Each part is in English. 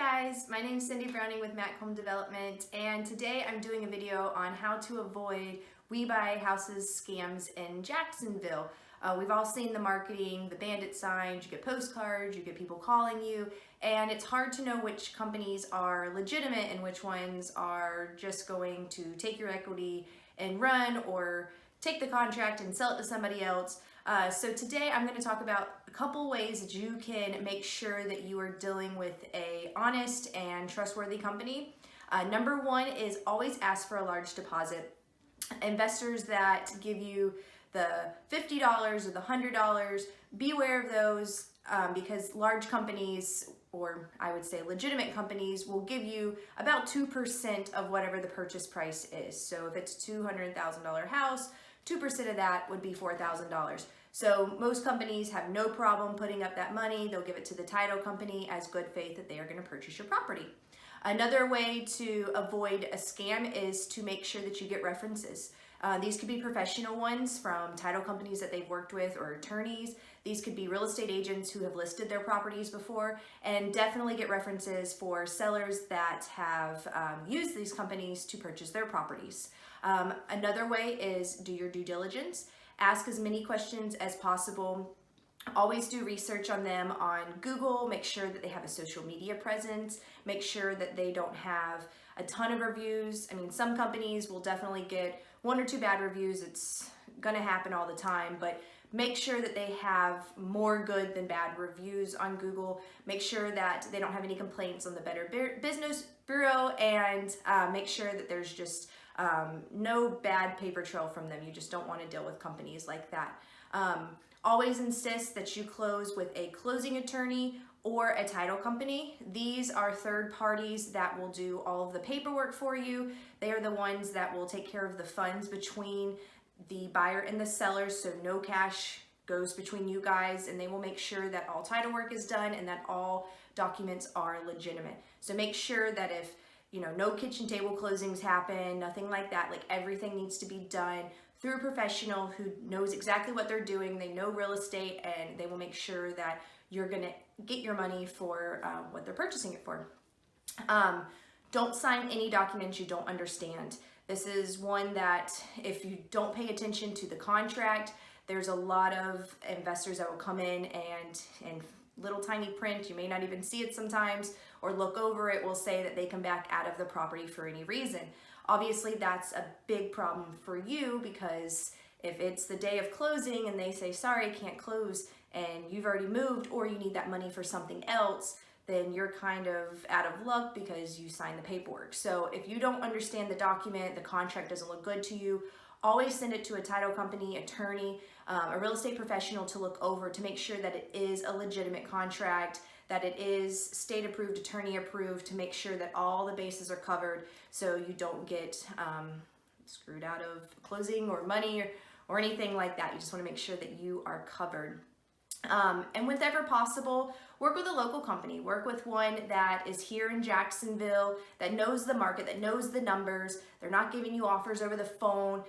guys, my name is Cindy Browning with Mac Home Development, and today I'm doing a video on how to avoid We Buy Houses scams in Jacksonville. We've all seen the marketing, the bandit signs, you get postcards, you get people calling you, and it's hard to know which companies are legitimate and which ones are just going to take your equity and run or take the contract and sell it to somebody else. So today I'm going to talk about a couple ways that you can make sure that you are dealing with a honest and trustworthy company. Number one is always ask for a large deposit. Investors that give you the $50 or the $100, beware of those because large companies, or I would say legitimate companies, will give you about 2% of whatever the purchase price is. So if it's a $200,000 house, 2% of that would be $4,000. So most companies have no problem putting up that money. They'll give it to the title company as good faith that they are going to purchase your property. Another way to avoid a scam is to make sure that you get references. These could be professional ones from title companies that they've worked with or attorneys. These could be real estate agents who have listed their properties before, and definitely get references for sellers that have used these companies to purchase their properties. Another way is do your due diligence. Ask as many questions as possible. Always do research on them on Google. Make sure that they have a social media presence. Make sure that they don't have a ton of reviews. I mean, some companies will definitely get 1 or 2 bad reviews. It's gonna happen all the time, but make sure that they have more good than bad reviews on Google. Make sure that they don't have any complaints on the Better Business Bureau, and make sure that there's just no bad paper trail from them. You just don't want to deal with companies like that. Always insist that you close with a closing attorney or a title company. These are third parties that will do all of the paperwork for you. They are the ones that will take care of the funds between the buyer and the seller, so no cash goes between you guys, and they will make sure that all title work is done and that all documents are legitimate. So make sure that if no kitchen table closings happen, nothing like that, like everything needs to be done through a professional who knows exactly what they're doing. They know real estate, and they will make sure that you're gonna get your money for what they're purchasing it for. Don't sign any documents you don't understand. This is one that if you don't pay attention to the contract, there's a lot of investors that will come in and little tiny print, you may not even see it sometimes, or look over it, will say that they come back out of the property for any reason. Obviously, that's a big problem for you, because if it's the day of closing and they say, sorry, can't close, and you've already moved, or you need that money for something else, then you're kind of out of luck because you signed the paperwork. So if you don't understand the document, the contract doesn't look good to you, always send it to a title company, attorney, a real estate professional to look over to make sure that it is a legitimate contract, that it is state approved, attorney approved, to make sure that all the bases are covered so you don't get screwed out of closing or money or anything like that. You just want to make sure that you are covered. And whenever possible, work with a local company. Work with one that is here in Jacksonville, that knows the market, that knows the numbers. They're not giving you offers over the phone.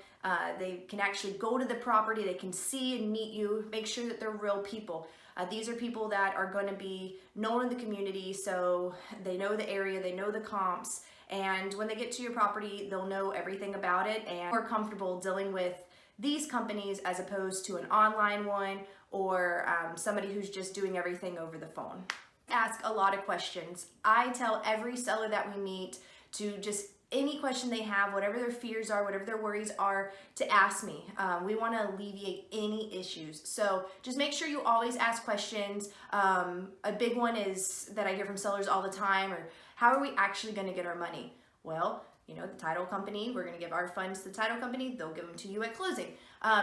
They can actually go to the property. They can see and meet you. Make sure that they're real people. These are people that are going to be known in the community, so they know the area, they know the comps, and when they get to your property, they'll know everything about it and are comfortable dealing with these companies as opposed to an online one or somebody who's just doing everything over the phone. Ask a lot of questions. I tell every seller that we meet to just any question they have, whatever their fears are, whatever their worries are, to ask me. We want to alleviate any issues. So just make sure you always ask questions. A big one is that I hear from sellers all the time, or how are we actually going to get our money? Well, the title company, we're going to give our funds to the title company, they'll give them to you at closing.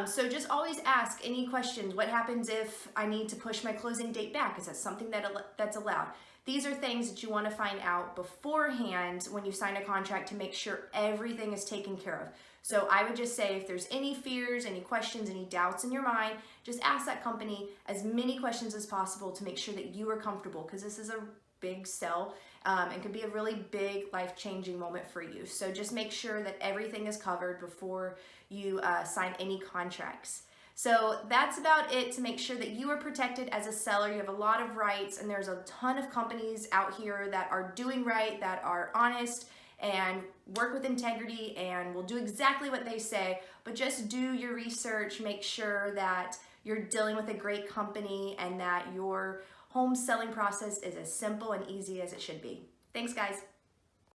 So just always ask any questions. What happens if I need to push my closing date back? Is that something that's allowed? These are things that you want to find out beforehand when you sign a contract to make sure everything is taken care of. So I would just say, if there's any fears, any questions, any doubts in your mind, just ask that company as many questions as possible to make sure that you are comfortable, because this is a big sell and could be a really big life-changing moment for you. So just make sure that everything is covered before you sign any contracts. So that's about it to make sure that you are protected as a seller. You have a lot of rights, and there's a ton of companies out here that are doing right, that are honest, and work with integrity and will do exactly what they say. But just do your research, make sure that you're dealing with a great company and that your home selling process is as simple and easy as it should be. Thanks, guys.